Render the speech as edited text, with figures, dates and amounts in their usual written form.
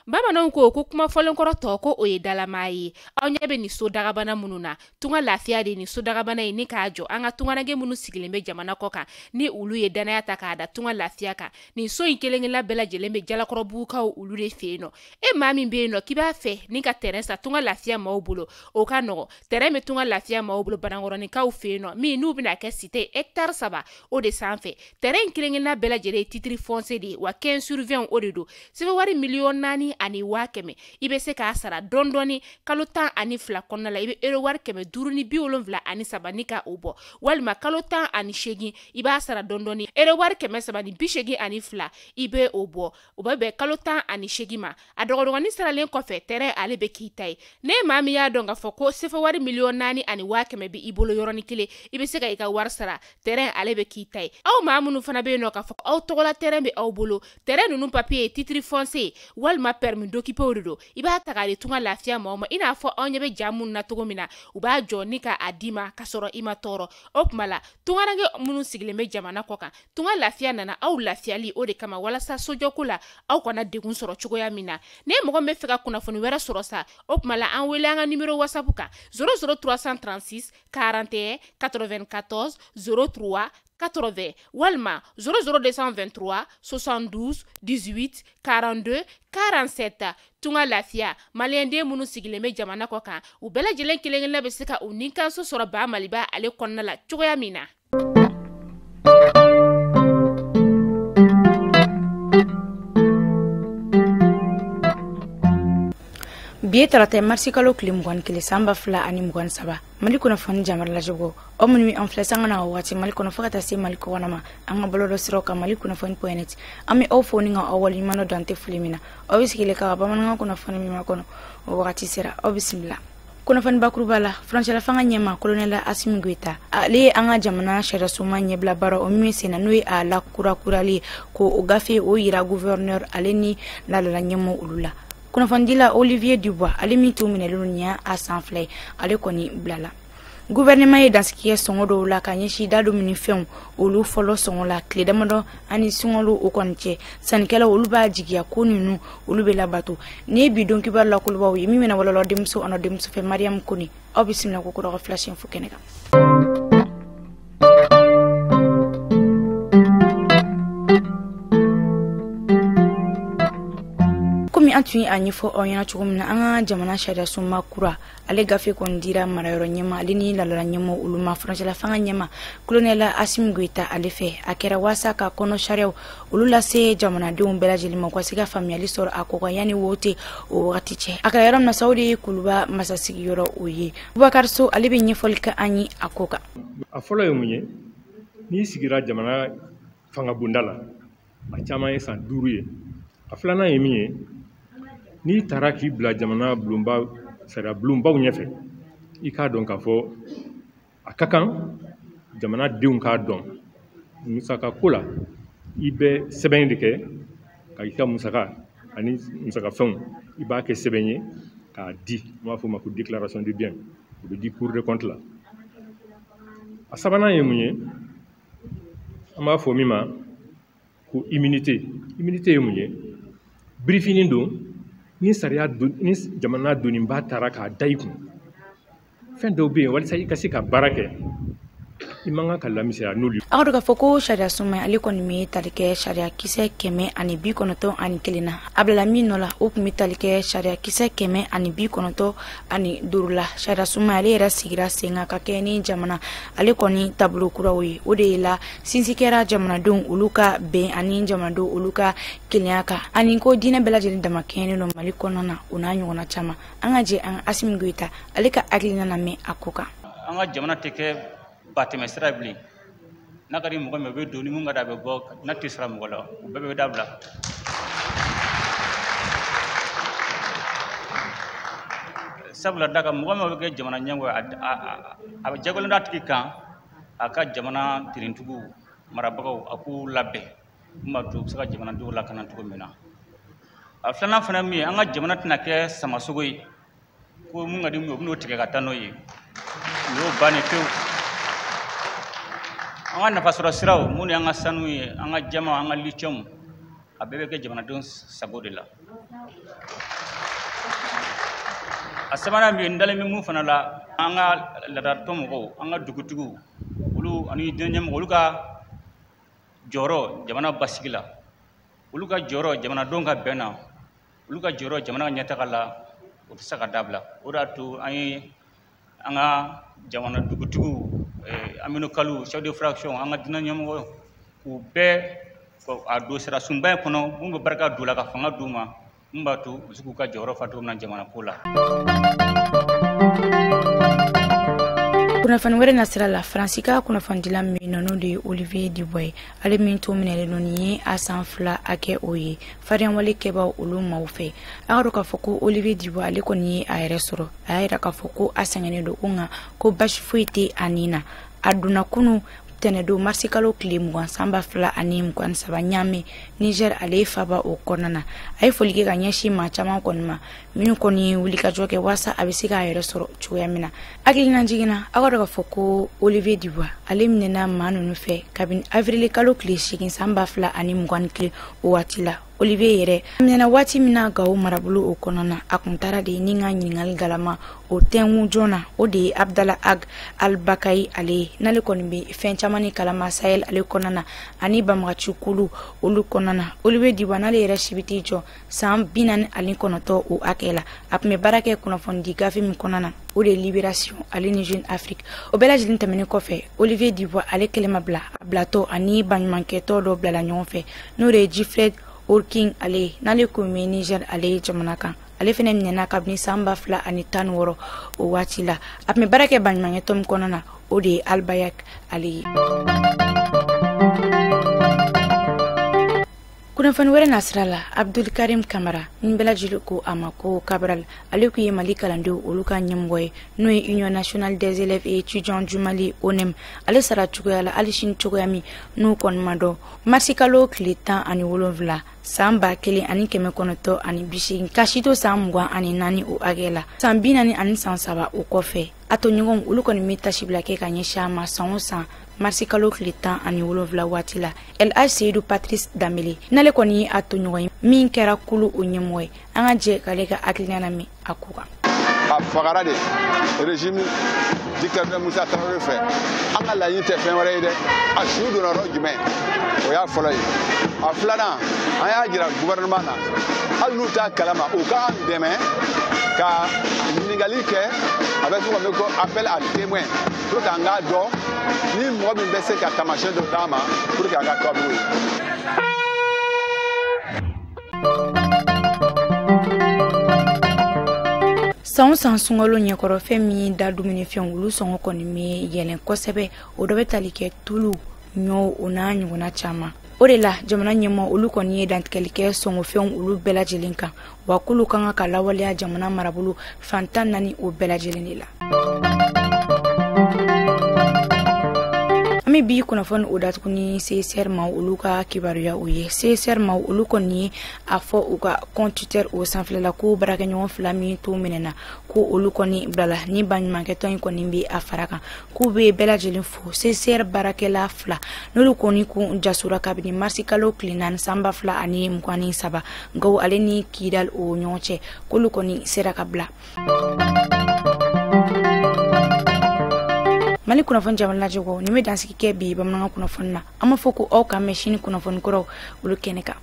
Bamananw ko kuma fɔlenkɔrɔ tɔ ko o ye dalama ye. Aw ɲɛ bɛ ni so dagabana minnu na, tunga lafiya de ni so dagabana ye ni k'a jɔ an ka tunganage minnu sigilen bɛ jamana kɔ kan ni olu ye danaya ta k'a da tunga lafiya kan. Nin so in kelen-kelenna bɛɛ lajɛlen bɛ jalakɔrɔbugukaw olu de fɛ yen nɔ. E maa min bɛ yen nɔ k'i b'a fɛ ni ka terrain sa tunga lafiya maaw bolo, o ka nɔgɔ. Terrain bɛ tunga lafiya maaw bolo Banankɔrɔnikaw fɛ yen nɔ min n'u bɛna kɛ cité hectare 3 o de sanfɛ. Terrain in kelen-kelenna bɛɛ lajɛlen ye titre foncier de ye wa 15/20 o de don. Sɛbɛn wari miliyɔn 4 ani 500,000 i bɛ se k'a sara dɔɔni kalo 12 kɔnɔna la i bɛ euro wari 573 ni ka o bɔ, walima kalo 18 i b'a sara dɔɔni euro wari 382 i bɛ o bɔ, o bɛ bɛn kalo 18 ma. A dɔgɔdɔgɔnin saralen kɔfɛ terrain ale bɛ k'i ta ye. Ne maa min y'a dɔn k'a fɔ ko sɛbɛn wari miliyɔn 4 ani 500,000 bɛ i bolo yɔrɔnin kelen i bɛ se ka i ka wari sara, terrain ale bɛ k'i ta ye. Aw maa minnu fana bɛ yen nɔ k'a fɔ aw tɔgɔla terrain bɛ aw bolo, terrain ninnu papier ye titre foncier walima permis d'occuper o de don. I b'a ta k'a di tunga lafiya maaw ma i n'a fɔ aw ɲɛ bɛ ja minnu na cogo min na u b'a jɔ ni ka a d'i ma ka sɔrɔ i ma tɔɔrɔ. O tuma la tunganage minnu sigilen bɛ jamana kɔ kan tunga lafiya nana aw lafiyali o de kama walasa sojɔko la aw kana degun sɔrɔ cogoya min na. Ne mɔgɔ min bɛ fɛ ka kunnafoni wɛrɛ sɔrɔ sa o tuma la an wele an ka numéro WhatsApp kan 00336 41 94 03 80 walima 00223 72 18 42 47. Tunga lafiya maliyɛnden minnu sigilen bɛ jamana kɔ kan u bɛɛ lajɛlen kelen-kelenna bɛ se ka u ni kanso sɔrɔ ba Maliba ale kɔnɔna la cogoya min na. Bi tarata marsi kalo tile 21 san 2023 Mali kunnafoni jamana lajogo o minnu an filɛ sanga na waati Mali kɔnɔ fo ka taa se Mali kɔkɔnɔ ma an ka balo dɔ siraw kan Mali kunnafoni.net an bɛ aw fo ni ka aw waleɲuman dɔn tɛ fili min na aw bɛ sigilen ka bamanankan kunnafoni min ma kɔnɔ o wagati sera aw bisimila. Kunnafoni bakuruba la furancɛla fanga ɲɛma Colonel Assimi Goïta ale ye an ka jamana sariyasunma ɲɛbila baara o min senna n'o ye a la kurakurali ko o gafe o yira gouverneur ale ni lalala ɲɛmɔgɔ olu la. Kunnafondila Olivier Dubois ale min t'u minɛlen ɲɛ a sanfɛ ale kɔni bilala. Gouvernement ye dansigi kɛ sɔngɔ dɔw la ka ɲɛsin da dumuni fɛnw olu fɔlɔ sɔngɔ la tile damadɔ ani sunkalo o kɔni cɛ sannikɛlaw olu b'a jigiya ko ninnu olu bɛ labato. Ni ye bi don kibaru lakulubaw ye min bɛna walala denmuso ana denmuso fɛ Mariam Kone aw bisimila ko kɔrɔ flash info kɛnɛ kan. Komi an tun ye a ɲɛfɔ aw ɲɛna cogo min na an ka jamana sariyasunma kura ale gafe kɔni dira marayɔrɔ ɲɛma ale ni lalala ɲɛma olu ma furancɛla fanga ɲɛma Colonel Assimi Goïta ale fɛ a kɛra waasa ka kɔnɔ sariyaw olu lase jamanadenw bɛɛ lajɛlen ma u ka se ka faamuyali sɔrɔ a ko kan yanni wote o wagati cɛ. A ka yɔrɔ min na sa o de ye Kuluba masasigiyɔrɔ o ye. Bubakari So ale bɛ ɲɛfɔli kɛ an ye a ko kan. A fɔlɔ ye mun ye n'i sigira jamana fanga bonda la a caman ye san 5 ye. A filanan ye min ye n'i taara k'i bila jamana sariya bulonbaw ɲɛfɛ i k'a dɔn k'a fɔ a ka kan jamanadenw k'a dɔn musaka ko la i bɛ sɛbɛn de kɛ ka i ka musaka ani musaka fɛnw i b'a kɛ sɛbɛn ye k'a di n b'a fɔ o ma ko déclaration de biens o bɛ di cour des comptes la. A sabanan ye mun ye an b'a fɔ min ma ko immunité ye mun ye birifinin don ni jamana donnenba taara k'a da i kun fɛn dɔw bɛ yen walasa i ka se ka baara kɛ i man kan ka lamisɛnya n'olu. A ka dɔn k'a fɔ ko sariya sunma ale kɔni bɛ tali kɛ sariya kisɛ 191 na a bilala min nɔ la o tun bɛ tali kɛ sariya kisɛ 195 la sariya sunma ale yɛrɛ sigira sen kan ka kɛ ni jamana ale kɔni taabolo kuraw ye o de la sinsin kɛra jamanadenw olu ka bɛn ani jamanadenw olu ka kelenya kan ani ko diinɛ bɛɛ lajɛlen dama kɛɲɛnen don Mali kɔnɔna na o n'a ɲɔgɔnna caman an ka jɛ an Assimi Goïta ale ka hakilina lamɛn a ko kan. An ka jamana tɛ kɛ batɛmɛ sira bilen n'a ka di mɔgɔ min o bɛ don ni mun ka da bɛ bɔ n'a tɛ sira mɔgɔ la o bɛɛ bɛ dabila. Sabula da ka mɔgɔ min bɛ kɛ jamana ɲɛmɔgɔ a bɛ jagolen d'a tigi kan a ka jamana tirintigiw marabagaw a k'u labɛn mun b'a to u bɛ se ka jamanadenw lakana cogo min na. A filanan fana min ye an ka jamana tɛna kɛ samasogo ye ko mun ka di mun ye u bɛn'o tigɛ ka taa n'o ye o y'o bannen pewu. An ka nafasɔrɔ siraw mun ni an ka sanu ye an ka jama an ka lithium a bɛɛ bɛ kɛ jamanadenw sago de la. asabana mi ndale mi mu fana la anga la darto mo anga dugutugu ulu ani denye mo uluka joro jamana basigila uluka joro jamana donga bena uluka joro jamana nyata kala utsa kadabla uratu ai anga jamana dugutugu amino kalu chef de fraction anga dinanya mo ku be ko ado sera sumba kono mumbe barka dula ka fanga duma mbatu usiku ka joro fatu na jamana kula. Kuna fan wɛrɛ nasira la Fransika kuna fan dila min nɔnɔ de Olivier Dubois ale min to minɛ nɔni a san 2 a kɛ o ye fariyan wale kɛba olu maaw fɛ a ka dɔn k'a fɔ ko Olivier Dubois ale kɔni ye a yɛrɛ sɔrɔ a y'a yira k'a fɔ ko a sɛgɛnnen don ko nka ko basi foyi tɛ a nin na a donna kunu tɛnɛdo marisi kalo tile 20 sanba 2023 ɲaamɛ Niger ale faba o kɔnɔna na a ye foli kɛ ka ɲɛsin maa caman kɔni ma minnu kɔni wulikajɔ kɛ waasa a bɛ se k'a yɛrɛ sɔrɔ cogoya min na hakilina jiginna a ka dɔn k'a fɔ ko Olivier Dubois ale minɛna maa ninnu fɛ kabini avril kalo tile 8 sanba 2021 o waati la Olivier yɛrɛ minɛna waati min na Gawo marabolo o kɔnɔna a kun taara de ni ka ɲininkali galama o tɛngu joona o de ye Abdallah Ag Al-Bakayi ale ye n'ale kɔni bɛ fɛn caman ni kalama Sahel ale kɔnɔna ani banbagaci kulu olu kɔnɔna Olivier Dubois n'ale yɛrɛ sibiti jɔ san 49 o hakɛ la a tun bɛ baara kɛ kunnafonidi gafe min kɔnɔna o de ye Libération ale ni Jeune Afrique o bɛɛ lajɛlen tɛmɛnen kɔfɛ Olivier Dubois ale kelen ma bila a bilatɔ ani baɲumankɛtɔ dɔ bilala ɲɔgɔn fɛ n'o de ye Gifred Orking ale n'ale kun bɛ Niger ale jamana kan ale fɛnɛ minɛna kabini sanba 2016 o waati la a tun bɛ baara kɛ baɲumankɛtɔ min kɔnɔna na o de ye Albayak ale ye. Kunnafoni wɛrɛ nasira la Abdul Karim Kamara ni bɛɛ lajɛlen ko a ma ko Cabral ale kun ye Mali kalandenw olu ka ɲɛmɔgɔ ye n'o ye Union nationale des élèves et étudiants du Mali ONEM ale sara cogoya la hali sini cogoya min n'u kɔni ma dɔn marisi kalo tile 17 san 1980 ka si to san 24 o hakɛ la san 40 ani san 3 o kɔfɛ a tɔɲɔgɔnw olu kɔni bɛ tasibila kɛ ka ɲɛsin a ma san o san marisi kalo tile 17 waati la LH Seydou Patrice Dambele n'ale kɔni ye a tɔɲɔgɔn ye min kɛra kulu o ɲɛmɔgɔ ye an ka jɛ k'ale ka hakilina lamɛn a ko kan. A fagara de régime dictateur Moussa Traoré fɛ an ka laɲini tɛ fɛn wɛrɛ ye dɛ a su donna yɔrɔ jumɛn o y'a fɔlɔ ye a filanan an y'a jira gouvernement na hali n'u t'a kalama u k'an dɛmɛ ka ɲininkali kɛ a bɛ fɔ ko appel à témoin pour que an k'a dɔn ni mɔgɔ min bɛ se ka taamasiyɛn dɔ d'a ma pour que a ka kɔbili ye. San san sunkalo ɲɛkɔrɔ fɛn min da dumuni fɛn olu sɔngɔ kɔni bɛ yɛlɛn kosɛbɛ o dɔ bɛ tali kɛ tulu ɲɔ o n'a ɲɔgɔnna caman o de la jamana ɲɛmɔgɔ olu kɔni ye dantigɛli kɛ sɔngɔfɛnw olu bɛɛ lajɛlen kan wa k'olu kan ka lawaleya jamana marabolo fan 14 o bɛɛ lajɛlen de la. Ami bi kunnafoni o datuguni CSR ma olu ka kibaruya o ye CSR ma olu kɔni ye a fɔ u ka compte o sanfɛla ko baarakɛɲɔgɔn 2 min to minɛna ko olu kɔni bilala ni baɲumankɛtɔn in kɔni bɛ a fara kan k'u bɛ bɛɛ lajɛlen fo CSR baarakɛla 2 n'olu kɔni kun jasura kabini marisi kalo tile 4 sanba 2023 Gawo ale ni Kidal o ɲɔgɔn cɛ k'olu kɔni sera ka bila. Mali kunnafoni jamana lajɛgɔ ni bɛ dansigi kɛ bi bamanankan kunnafoni na an b'a fɔ ko aw ka mɛn sini kunnafoni kɔrɔw olu kɛnɛ kan.